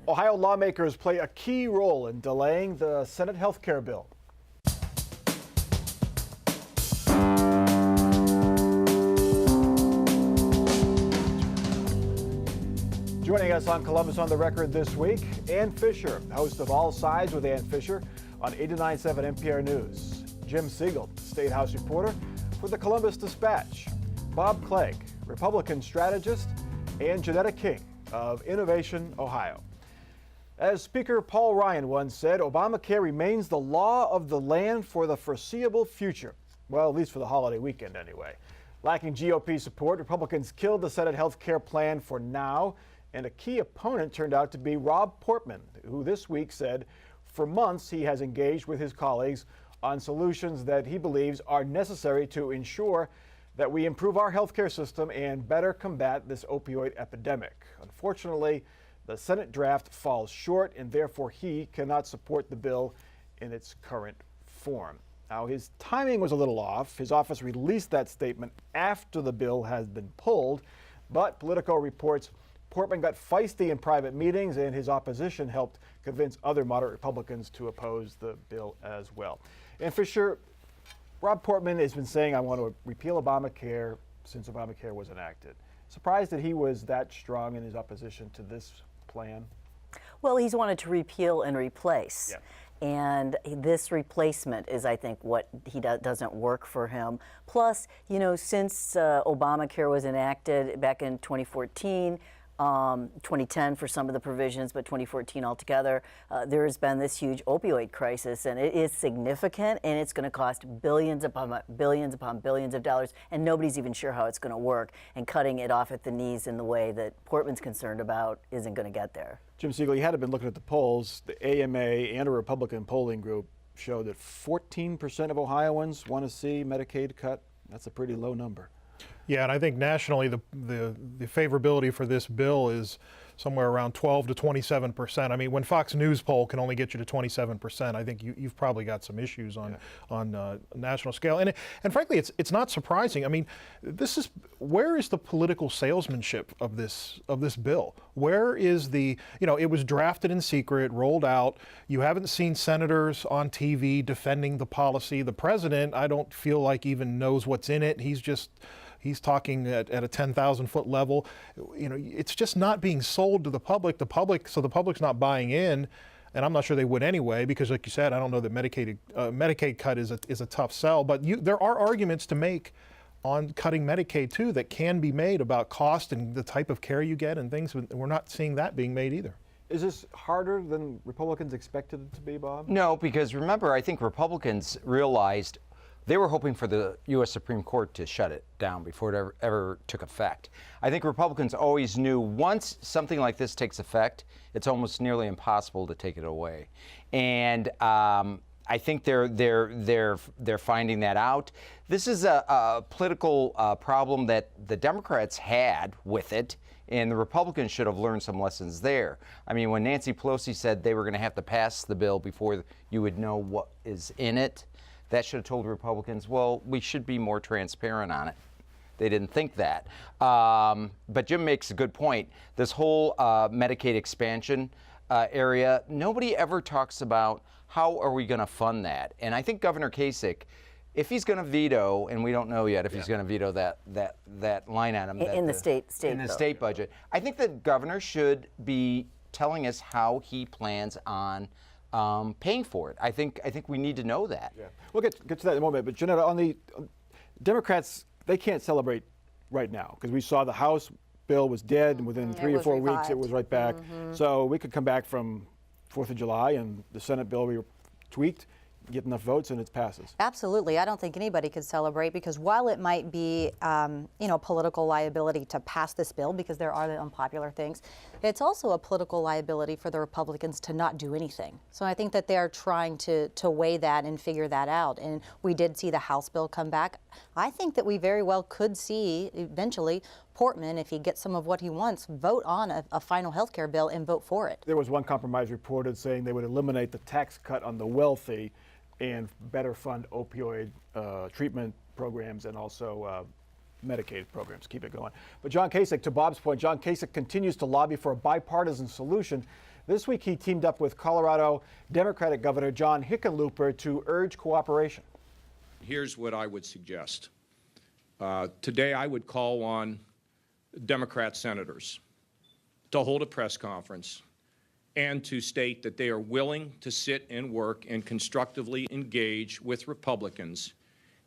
Ohio lawmakers play a key role in delaying the Senate health care bill. Joining us on Columbus on the Record this week, Ann Fisher, host of All Sides with Ann Fisher on 89.7 NPR News. Jim Siegel, State House reporter for the Columbus Dispatch. Bob Clegg, Republican strategist, and Janetta King of Innovation Ohio. As Speaker Paul Ryan once said, Obamacare remains the law of the land for the foreseeable future. Well, at least for the holiday weekend anyway. Lacking GOP support, Republicans killed the Senate health care plan for now, and a key opponent turned out to be Rob Portman, who this week said for months he has engaged with his colleagues on solutions that he believes are necessary to ensure that we improve our healthcare system and better combat this opioid epidemic. Unfortunately, the Senate draft falls short, and therefore he cannot support the bill in its current form. Now, his timing was a little off. His office released that statement after the bill has been pulled, but Politico reports Portman got feisty in private meetings, and his opposition helped convince other moderate Republicans to oppose the bill as well. And Fisher, Rob Portman has been saying, I want to repeal Obamacare since Obamacare was enacted. Surprised that he was that strong in his opposition to this plan? Well, he's wanted to repeal and replace. Yeah. And this replacement is, I think, what doesn't work for him. Plus, you know, since Obamacare was enacted back in 2014, 2010 for some of the provisions, but 2014 altogether, there has been this huge opioid crisis, and it is significant, and it's going to cost billions upon billions of dollars, and nobody's even sure how it's going to work, and cutting it off at the knees in the way that Portman's concerned about isn't going to get there. Jim Siegel, you had been looking at the polls. The AMA and a Republican polling group show that 14% of Ohioans want to see Medicaid cut. That's a pretty low number. Yeah, and I think nationally the favorability for this bill is somewhere around 12 to 27%. I mean, when Fox News poll can only get you to 27%, I think you've probably got some issues on a national scale. And frankly, it's not surprising. I mean, where is the political salesmanship of this bill? Where is the, you know, it was drafted in secret, rolled out. You haven't seen senators on TV defending the policy. The president, I don't feel like even knows what's in it. He's talking at a 10,000-foot level. You know, it's just not being sold to the public. So the public's not buying in, and I'm not sure they would anyway, because like you said, I don't know that Medicaid cut is a tough sell. But there are arguments to make on cutting Medicaid too that can be made about cost and the type of care you get and things. We're not seeing that being made either. Is this harder than Republicans expected it to be, Bob? No, because remember, I think Republicans realized they were hoping for the U.S. Supreme Court to shut it down before it ever took effect. I think Republicans always knew once something like this takes effect, it's almost nearly impossible to take it away. And I think they're finding that out. This is a political problem that the Democrats had with it, and the Republicans should have learned some lessons there. I mean, when Nancy Pelosi said they were going to have to pass the bill before you would know what is in it, that should have told Republicans, well, we should be more transparent on it. They didn't think that. But Jim makes a good point. This whole Medicaid expansion area, nobody ever talks about how are we going to fund that. And I think Governor Kasich, if he's going to veto, and we don't know yet if he's going to veto that line item in the state budget, I think the governor should be telling us how he plans on paying for it. I think we need to know that. Yeah. We'll get to that in a moment. But Janetta, on the Democrats, they can't celebrate right now because we saw the House bill was dead, and within 3 or 4 weeks it was right back. So we could come back from 4th of July and the Senate bill we tweaked, get enough votes, and it passes. Absolutely. I don't think anybody could celebrate because while it might be, political liability to pass this bill because there are the unpopular things, it's also a political liability for the Republicans to not do anything. So I think that they're trying to weigh that and figure that out. And we did see the House bill come back. I think that we very well could see eventually Portman, if he gets some of what he wants, vote on a final health care bill and vote for it. There was one compromise reported saying they would eliminate the tax cut on the wealthy and better fund opioid treatment programs and also Medicaid programs. Keep it going. But John Kasich, to Bob's point, John Kasich continues to lobby for a bipartisan solution. This week, he teamed up with Colorado Democratic Governor John Hickenlooper to urge cooperation. Here's what I would suggest. Today, I would call on Democrat senators to hold a press conference and to state that they are willing to sit and work and constructively engage with Republicans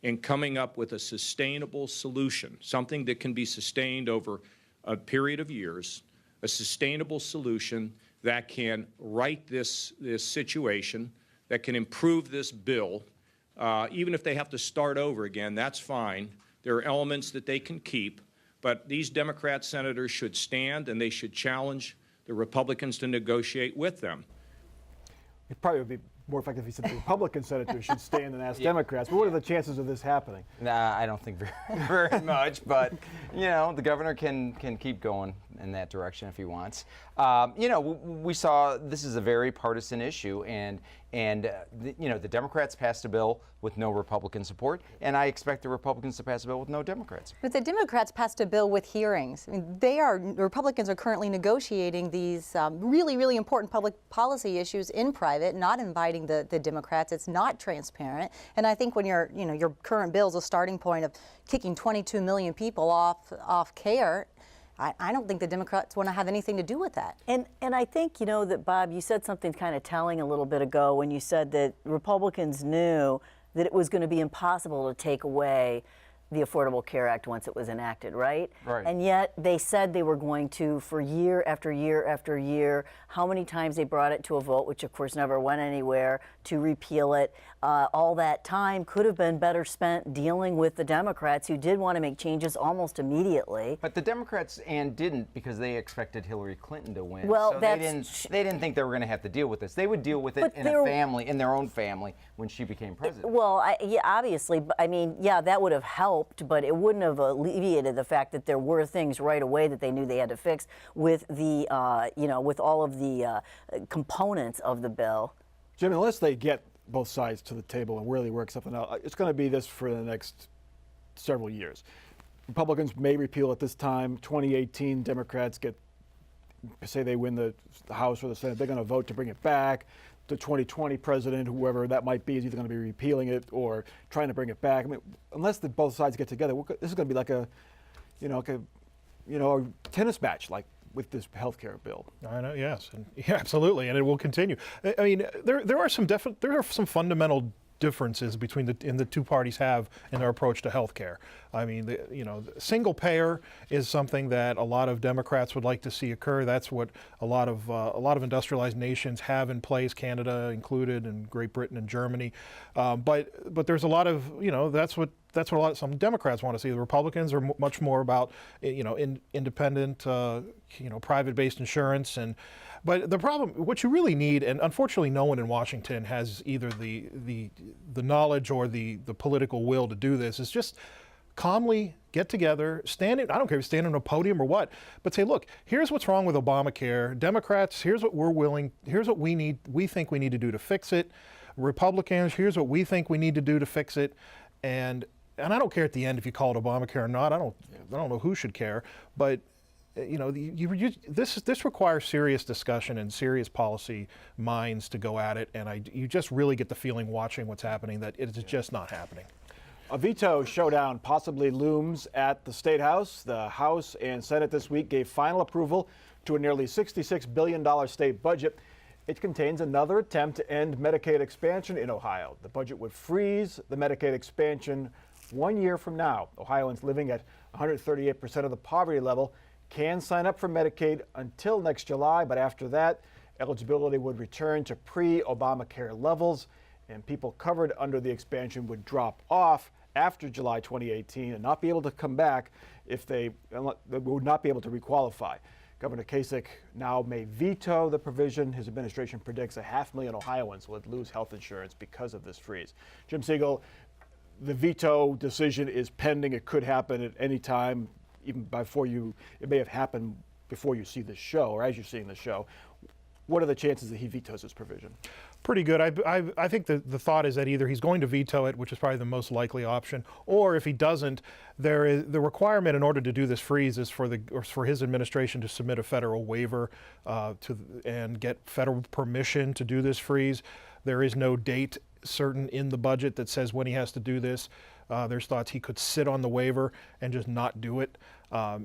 in coming up with a sustainable solution, something that can be sustained over a period of years, a sustainable solution that can right this situation, that can improve this bill. Even if they have to start over again, that's fine. There are elements that they can keep, but these Democrat senators should stand and they should challenge the Republicans to negotiate with them. It probably would be more effective if he said the Republican senators should stand and ask Democrats. But what are the chances of this happening? Nah, I don't think very much, but you know, the governor can keep going in that direction if he wants. You know, we saw this is a very partisan issue, and you know, the Democrats passed a bill with no Republican support, and I expect the Republicans to pass a bill with no Democrats. But the Democrats passed a bill with hearings. I mean, Republicans are currently negotiating these really, really important public policy issues in private, not inviting the Democrats. It's not transparent. And I think when your current bill is a starting point of kicking 22 million people off care, I don't think the Democrats want to have anything to do with that. And I think, you know, that, Bob, you said something kind of telling a little bit ago when you said that Republicans knew that it was going to be impossible to take away the Affordable Care Act once it was enacted, right? Right. And yet they said they were going to, for year after year after year, how many times they brought it to a vote, which of course never went anywhere, to repeal it. All that time could have been better spent dealing with the Democrats who did want to make changes almost immediately. But the Democrats didn't because they expected Hillary Clinton to win. Well, so that's they didn't think they were going to have to deal with this. They would deal with it But in a family, in their own family, when she became president. Well, yeah, obviously, I mean, yeah, that would have helped, but it wouldn't have alleviated the fact that there were things right away that they knew they had to fix with the, you know, with all of the components of the bill. Jim, unless they get both sides to the table and really work something out, it's going to be this for the next several years. Republicans may repeal it this time. 2018, Democrats say they win the House or the Senate, they're going to vote to bring it back. The 2020 president, whoever that might be, is either going to be repealing it or trying to bring it back. I mean, unless both sides get together, this is going to be like a tennis match, like with this healthcare bill. I know, yes, and, yeah, absolutely, and it will continue. I mean, there are some fundamental differences between the two parties have in their approach to health care. I mean, the single payer is something that a lot of Democrats would like to see occur. That's what a lot of industrialized nations have in place, Canada included, and Great Britain and Germany. But there's a lot of, you know, that's what some Democrats want to see. The Republicans are much more about, you know, independent, private-based insurance. But the problem, what you really need, and unfortunately no one in Washington has either the knowledge or the political will to do this, is just calmly get together, I don't care if you stand on a podium or what, but say, look, here's what's wrong with Obamacare. Democrats, here's what here's what we think we need to do to fix it. Republicans, here's what we think we need to do to fix it. And I don't care at the end if you call it Obamacare or not. I don't know who should care, but you know, this requires serious discussion and serious policy minds to go at it, and you just really get the feeling watching what's happening that it's just not happening. A veto showdown possibly looms at the State House. The House and Senate this week gave final approval to a nearly $66 billion state budget. It contains another attempt to end Medicaid expansion in Ohio. The budget would freeze the Medicaid expansion 1 year from now. Ohioans living at 138% of the poverty level can sign up for Medicaid until next July, but after that, eligibility would return to pre-Obamacare levels, and people covered under the expansion would drop off after July 2018 and not be able to come back if they would not be able to requalify. Governor Kasich now may veto the provision. His administration predicts 500,000 Ohioans would lose health insurance because of this freeze. Jim Siegel, the veto decision is pending. It could happen at any time, even it may have happened before you see the show or as you're seeing the show. What are the chances that he vetoes this provision? Pretty good. I think the thought is that either he's going to veto it, which is probably the most likely option, or if he doesn't, there is the requirement in order to do this freeze is for his administration to submit a federal waiver and get federal permission to do this freeze. There is no date certain in the budget that says when he has to do this. There's thoughts he could sit on the waiver and just not do it.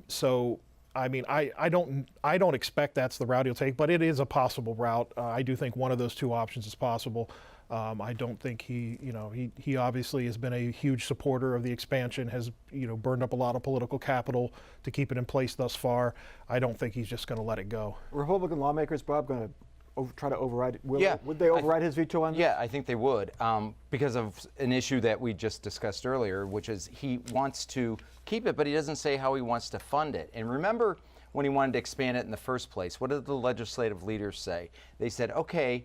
So. I mean, I don't expect that's the route he'll take, but it is a possible route. I do think one of those two options is possible. I don't think he obviously has been a huge supporter of the expansion, has burned up a lot of political capital to keep it in place thus far. I don't think he's just going to let it go. Republican lawmakers, Bob, going to try to override it? Yeah. Would they override his veto on this? Yeah, I think they would, because of an issue that we just discussed earlier, which is he wants to keep it, but he doesn't say how he wants to fund it. And remember when he wanted to expand it in the first place, what did the legislative leaders say? They said, okay,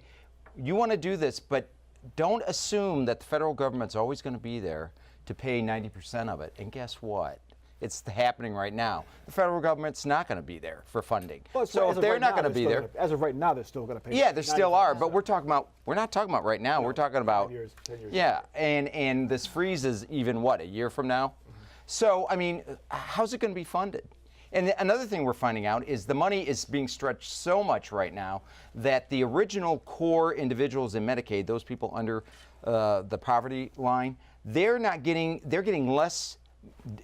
you want to do this, but don't assume that the federal government's always going to be there to pay 90% of it. And guess what? It's happening right now. The federal government's not going to be there for funding. Well, so if they're not going to be there, as of right now, they're still going to pay. yeah, there still are. But we're not talking about right now. We're talking about 10 years. yeah, and this freeze is even what, a year from now? So I mean, how's it going to be funded? And another thing we're finding out is the money is being stretched so much right now that the original core individuals in Medicaid, those people under the poverty line, they're getting less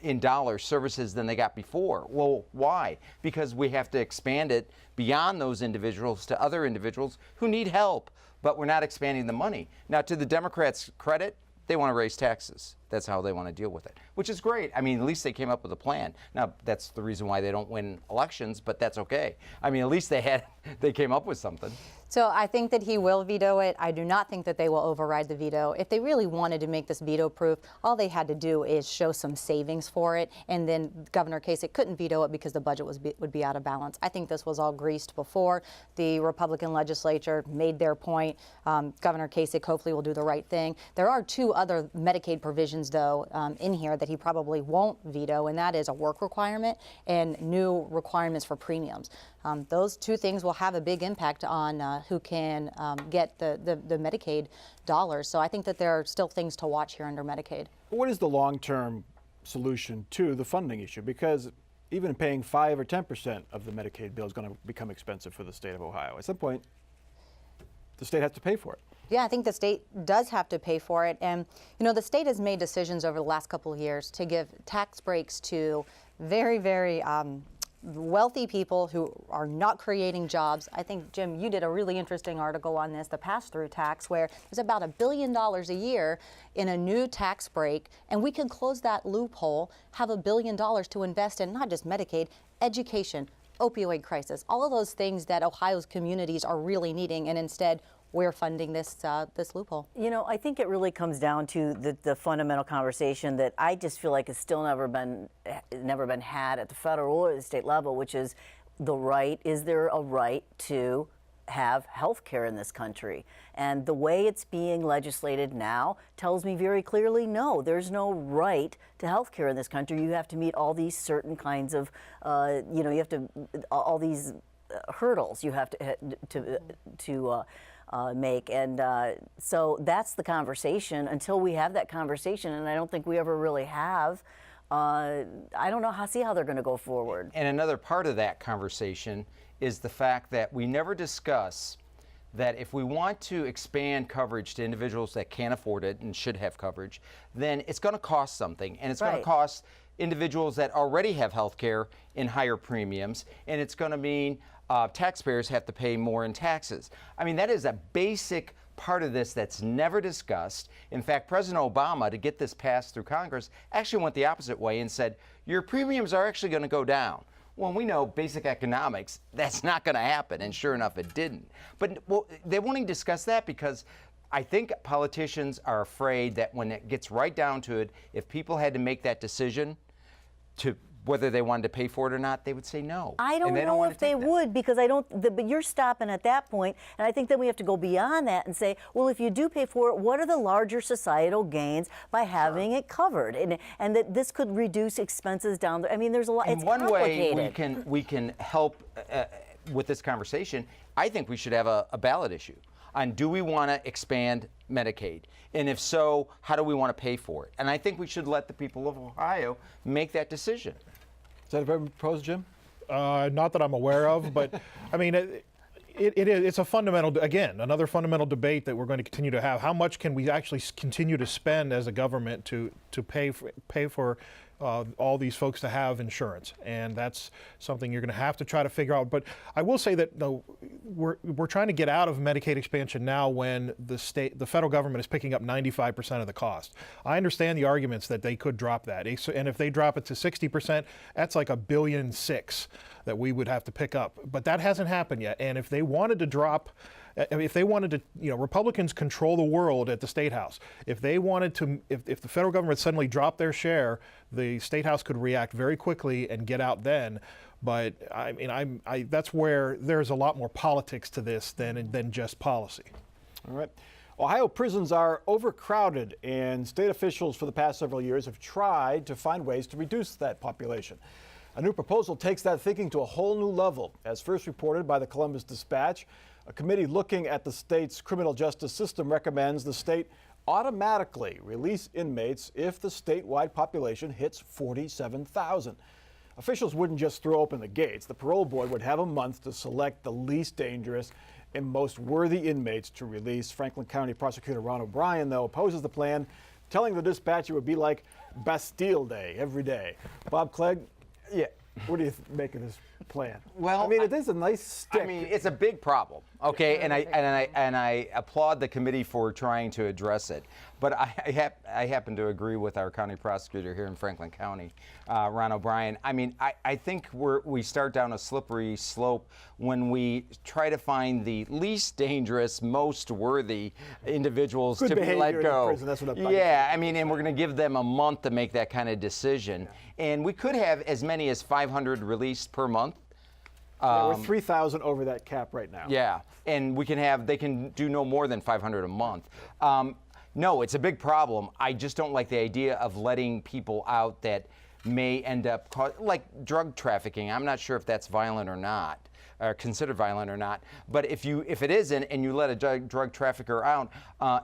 in dollar services than they got before. Well, why? Because we have to expand it beyond those individuals to other individuals who need help, but we're not expanding the money. Now, to the Democrats' credit, they want to raise taxes. That's how they want to deal with it, which is great. I mean, at least they came up with a plan. Now, that's the reason why they don't win elections, but that's okay. I mean, at least they came up with something. So I think that he will veto it. I do not think that they will override the veto. If they really wanted to make this veto-proof, all they had to do is show some savings for it, and then Governor Kasich couldn't veto it because the budget would be out of balance. I think this was all greased before. The Republican legislature made their point. Governor Kasich hopefully will do the right thing. There are two other Medicaid provisions, though, in here that he probably won't veto, and that is a work requirement and new requirements for premiums. Those two things will have a big impact on who can get the Medicaid dollars. So I think that there are still things to watch here under Medicaid. What is the long-term solution to the funding issue? Because even paying 5 or 10% of the Medicaid bill is going to become expensive for the state of Ohio. At some point, the state has to pay for it. Yeah, I think the state does have to pay for it. And, the state has made decisions over the last couple of years to give tax breaks to very, very wealthy people who are not creating jobs. I think, Jim, you did a really interesting article on this, the pass-through tax, where there's about $1 billion a year in a new tax break, and we can close that loophole, have $1 billion to invest in not just Medicaid, education, opioid crisis, all of those things that Ohio's communities are really needing, and instead we're funding this loophole. I think it really comes down to the fundamental conversation that I just feel like has still never been had at the federal or the state level, which is is there a right to have health care in this country? And the way it's being legislated now tells me very clearly, no, there's no right to health care in this country. You have to meet all these certain kinds of, all these hurdles you have to make. And so that's the conversation. Until we have that conversation, and I don't think we ever really have, I don't know see how they're going to go forward. And another part of that conversation is the fact that we never discuss that if we want to expand coverage to individuals that can't afford it and should have coverage, then it's going to cost something. And it's going to cost individuals that already have health care in higher premiums, and it's going to mean taxpayers have to pay more in taxes. I mean, that is a basic part of this that's never discussed. In fact, President Obama, to get this passed through Congress, actually went the opposite way and said, your premiums are actually going to go down. Well, we know basic economics, that's not going to happen, and sure enough, it didn't. But they won't even discuss that because I think politicians are afraid that when it gets right down to it, if people had to make that decision to whether they wanted to pay for it or not, they would say no. I don't know if they would, because but you're stopping at that point, and I think that we have to go beyond that and say, well, if you do pay for it, what are the larger societal gains by having it covered? And that this could reduce expenses down there. I mean, there's a lot, it's complicated. One way we can help with this conversation I think we should have a ballot issue on, do we want to expand Medicaid? And if so, how do we want to pay for it? And I think we should let the people of Ohio make that decision. Is that ever proposed, Jim? Not that I'm aware of, but I mean, it's a fundamental, again, another fundamental debate that we're going to continue to have. How much can we actually continue to spend as a government to pay for all these folks to have insurance? And that's something you're going to have to try to figure out. But I will say that we're trying to get out of Medicaid expansion now when the federal government is picking up 95% of the cost. I understand the arguments that they could drop that, and if they drop it to 60%, that's like $1.6 billion that we would have to pick up. But that hasn't happened yet. And if they wanted to drop, if they wanted to, Republicans control the world at the State House. If they wanted to, if the federal government suddenly dropped their share, the State House could react very quickly and get out then. But I mean, that's where there's a lot more politics to this than just policy. All right. Ohio prisons are overcrowded, and state officials for the past several years have tried to find ways to reduce that population. A new proposal takes that thinking to a whole new level. As first reported by the Columbus Dispatch, a committee looking at the state's criminal justice system recommends the state automatically release inmates if the statewide population hits 47,000. Officials wouldn't just throw open the gates. The parole board would have a month to select the least dangerous and most worthy inmates to release. Franklin County Prosecutor Ron O'Brien, though, opposes the plan, telling the Dispatch it would be like Bastille Day every day. Bob Clegg, Yeah. what do you make of this plan? Well, I mean, it is a nice stick. I mean, it's a big problem, okay, and I applaud the committee for trying to address it. But I happen to agree with our county prosecutor here in Franklin County, Ron O'Brien. I mean, I think we start down a slippery slope when we try to find the least dangerous, most worthy individuals Good to be behavior let in the go. prison, that's what I'm Yeah, I mean, and we're going to give them a month to make that kind of decision, and we could have as many as 500 released per month. Yeah, we're 3,000 over that cap right now. Yeah, and they can do no more than 500 a month. No, it's a big problem. I just don't like the idea of letting people out that may end up, like drug trafficking. I'm not sure if that's violent or not, or considered violent or not. But if it isn't, and you let a drug trafficker out,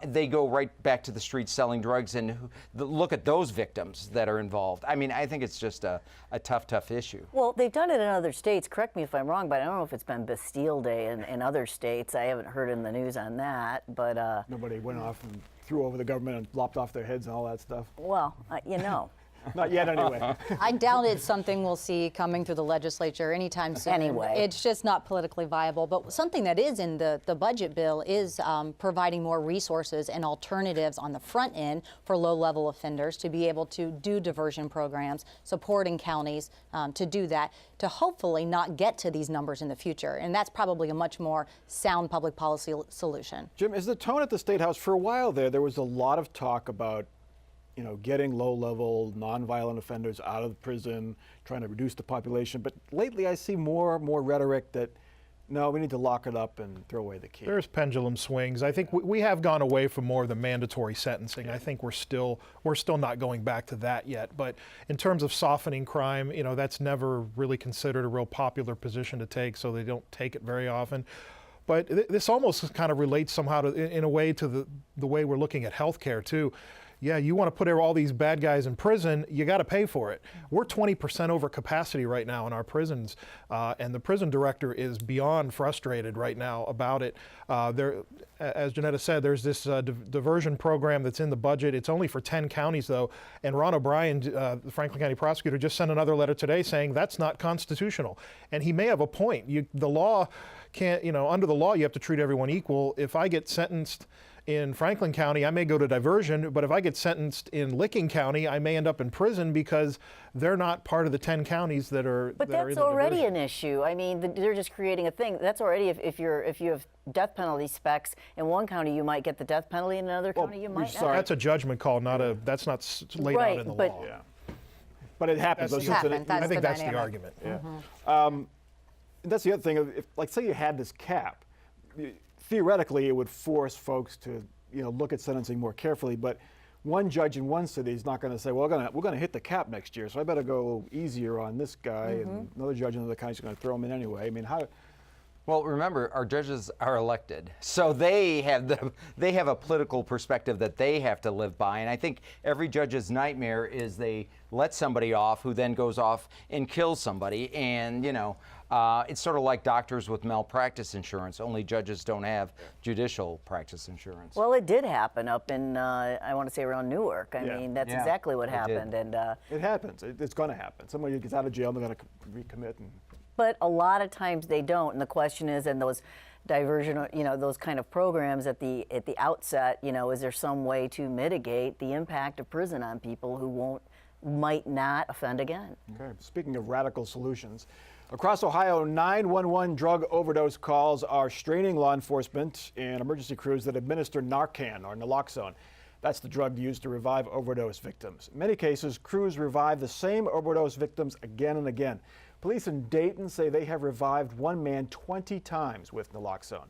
they go right back to the streets selling drugs, and look at those victims that are involved. I mean, I think it's just a tough issue. Well, they've done it in other states. Correct me if I'm wrong, but I don't know if it's been Bastille Day in other states. I haven't heard in the news on that, but Nobody went off and threw over the government and lopped off their heads and all that stuff. well, you know. Not yet, anyway. I doubt it's something we'll see coming through the legislature anytime soon. Anyway. It's just not politically viable. But something that is in the budget bill is providing more resources and alternatives on the front end for low-level offenders to be able to do diversion programs, supporting counties to do that, to hopefully not get to these numbers in the future. And that's probably a much more sound public policy solution. Jim, is the tone at the State House, for a while there was a lot of talk about getting low-level, nonviolent offenders out of prison, trying to reduce the population. But lately I see more rhetoric that, no, we need to lock it up and throw away the key. There's pendulum swings. I think we have gone away from more of the mandatory sentencing. I think we're still not going back to that yet. But in terms of softening crime, that's never really considered a real popular position to take, so they don't take it very often. But this almost kind of relates somehow in a way to the way we're looking at healthcare too. Yeah, you want to put all these bad guys in prison, you got to pay for it. We're 20% over capacity right now in our prisons, and the prison director is beyond frustrated right now about it. As Janetta said, there's this diversion program that's in the budget. It's only for 10 counties, though, and Ron O'Brien, the Franklin County prosecutor, just sent another letter today saying that's not constitutional. And he may have a point. The law can't, under the law, you have to treat everyone equal. If I get sentenced in Franklin County, I may go to diversion, but if I get sentenced in Licking County, I may end up in prison because they're not part of the 10 counties that are. But that's already an issue. I mean, they're just creating a thing. That's already if you have death penalty specs in one county, you might get the death penalty. In another county, you might not. That's a judgment call, that's not laid out in the law. Yeah. But it happens. I think that's the argument. Yeah. That's the other thing. If, say you had this cap, theoretically, it would force folks to, look at sentencing more carefully. But one judge in one city is not going to say, well, we're going to hit the cap next year, so I better go easier on this guy. And another judge in another county is going to throw him in anyway. I mean, Well, remember, our judges are elected, so they have a political perspective that they have to live by. And I think every judge's nightmare is they let somebody off who then goes off and kills somebody. And it's sort of like doctors with malpractice insurance. Only judges don't have judicial practice insurance. Well, it did happen up in, I want to say around Newark. I mean, that's exactly what happened. And it happens. It's going to happen. Somebody gets out of jail, they're going to recommit. But a lot of times they don't, and the question is, in those diversion, those kind of programs at the outset, is there some way to mitigate the impact of prison on people who might not offend again? Okay. Speaking of radical solutions, across Ohio, 911 drug overdose calls are straining law enforcement and emergency crews that administer Narcan or naloxone. That's the drug used to revive overdose victims. In many cases, crews revive the same overdose victims again and again. Police in Dayton say they have revived one man 20 times with naloxone.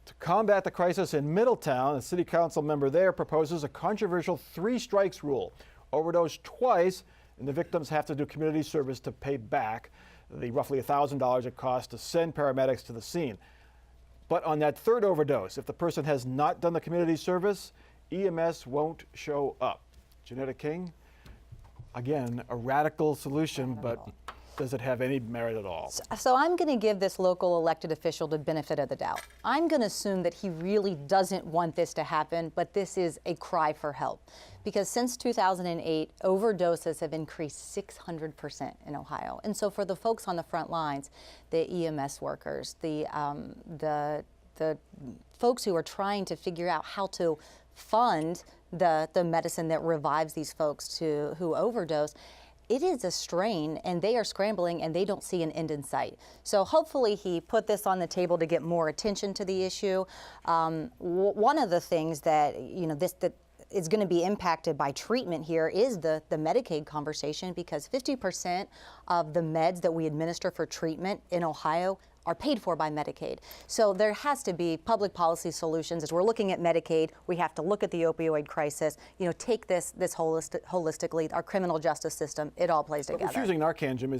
To combat the crisis in Middletown, a city council member there proposes a controversial 3 strikes rule. Overdose twice, and the victims have to do community service to pay back the roughly $1,000 it costs to send paramedics to the scene. But on that 3rd overdose, if the person has not done the community service, EMS won't show up. Janetta King, again, a radical solution, but does it have any merit at all? So I'm going to give this local elected official the benefit of the doubt. I'm going to assume that he really doesn't want this to happen, but this is a cry for help. Because since 2008, overdoses have increased 600% in Ohio. And so for the folks on the front lines, the EMS workers, the folks who are trying to figure out how to fund the medicine that revives these folks who overdose, it is a strain, and they are scrambling, and they don't see an end in sight. So hopefully he put this on the table to get more attention to the issue. One of the things that that is going to be impacted by treatment here is the Medicaid conversation, because 50% of the meds that we administer for treatment in Ohio are paid for by Medicaid. So there has to be public policy solutions. As we're looking at Medicaid, we have to look at the opioid crisis, take this holistically, our criminal justice system, it all plays together. Refusing Narcan, Jim,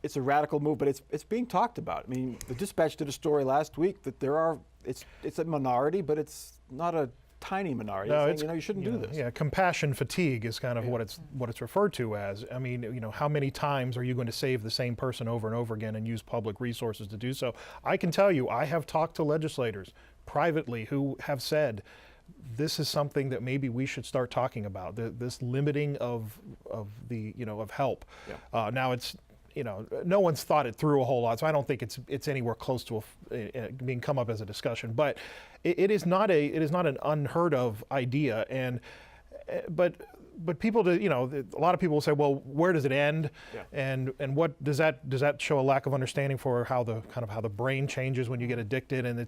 it's a radical move, but it's being talked about. I mean, the Dispatch did a story last week that it's a minority, but it's not a tiny minority. No, saying, you shouldn't do this. Yeah, compassion fatigue is kind of what it's referred to as. I mean, how many times are you going to save the same person over and over again and use public resources to do so? I can tell you, I have talked to legislators privately who have said this is something that maybe we should start talking about. This limiting of help. Yeah. Now it's. No one's thought it through a whole lot, so I don't think it's anywhere close to being come up as a discussion. But it is not an unheard of idea, but people a lot of people will say, well, where does it end? Yeah. And what does that show a lack of understanding for how the brain changes when you get addicted? And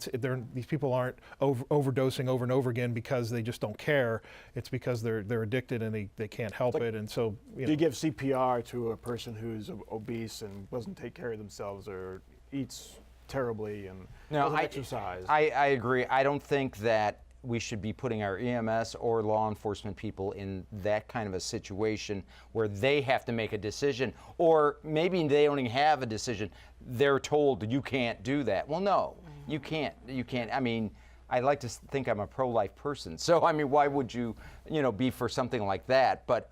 these people aren't overdosing over and over again because they just don't care. It's because they're addicted and they can't help it. And so do you give CPR to a person who's obese and doesn't take care of themselves or eats terribly and doesn't exercise? I agree. I don't think that we should be putting our EMS or law enforcement people in that kind of a situation where they have to make a decision, or maybe they don't even have a decision. They're told you can't do that. Well, no, you can't. You can't. I mean, I like to think I'm a pro-life person, so I mean, why would you be for something like that? But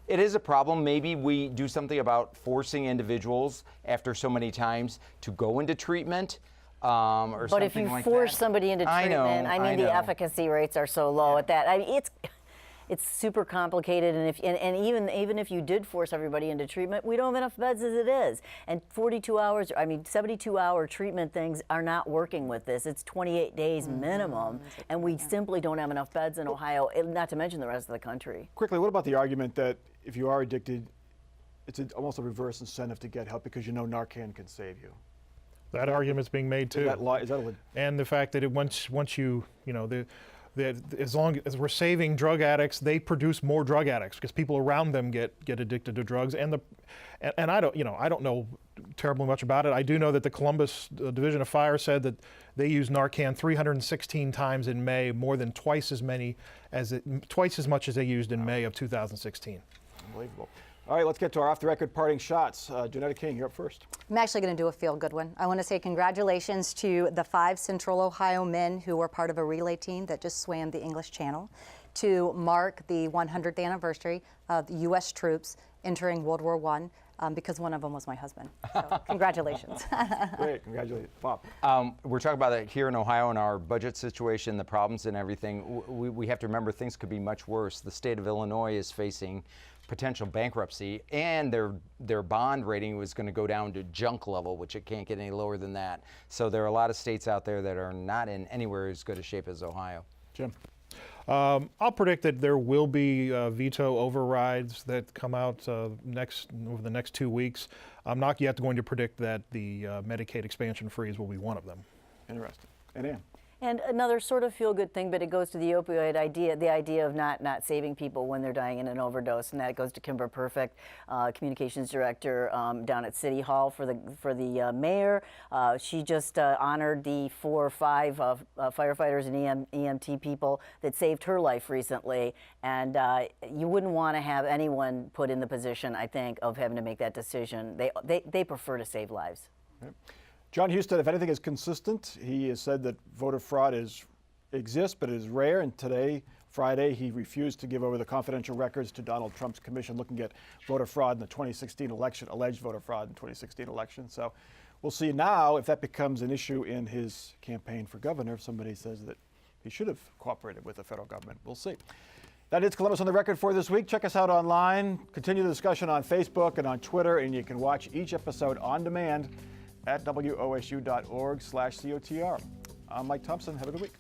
it is a problem. Maybe we do something about forcing individuals after so many times to go into treatment. But if you force somebody into treatment, I mean, the efficacy rates are so low at that. I mean, it's super complicated, and even if you did force everybody into treatment, we don't have enough beds as it is. And 72-hour treatment things are not working with this. It's 28 days minimum, and we simply don't have enough beds in Ohio, not to mention the rest of the country. Quickly, what about the argument that if you are addicted, it's almost a reverse incentive to get help because Narcan can save you? That argument's being made too. And the fact that once you as long as we're saving drug addicts, they produce more drug addicts because people around them get addicted to drugs. And I don't know terribly much about it. I do know that the Columbus Division of Fire said that they used Narcan 316 times in May, more than twice as much as they used in May of 2016. Unbelievable. All right, let's get to our off-the-record parting shots. Janetta King, you're up first. I'm actually going to do a feel-good one. I want to say congratulations to the 5 Central Ohio men who were part of a relay team that just swam the English Channel to mark the 100th anniversary of the U.S. troops entering World War I, because one of them was my husband. So congratulations. Great, congratulations. Bob. We're talking about it here in Ohio and our budget situation, the problems and everything. We have to remember things could be much worse. The state of Illinois is facing potential bankruptcy, and their bond rating was going to go down to junk level, which it can't get any lower than that. So there are a lot of states out there that are not in anywhere as good a shape as Ohio. Jim. I'll predict that there will be veto overrides that come out over the next 2 weeks. I'm not yet going to predict that the Medicaid expansion freeze will be one of them. Interesting. And Ann. And another sort of feel-good thing, but it goes to the opioid idea, the idea of not saving people when they're dying in an overdose, and that goes to Kimber Perfect, communications director down at City Hall for the mayor. She just honored the 4 or 5 firefighters and EMT people that saved her life recently, and you wouldn't want to have anyone put in the position, I think, of having to make that decision. They prefer to save lives. Okay. John Husted, if anything is consistent, he has said that voter fraud exists, but it is rare. And today, Friday, he refused to give over the confidential records to Donald Trump's commission looking at voter fraud in the 2016 election, alleged voter fraud in the 2016 election. So we'll see now if that becomes an issue in his campaign for governor, if somebody says that he should have cooperated with the federal government. We'll see. That is Columbus on the Record for this week. Check us out online. Continue the discussion on Facebook and on Twitter, and you can watch each episode on demand at wosu.org/COTR. I'm Mike Thompson. Have a good week.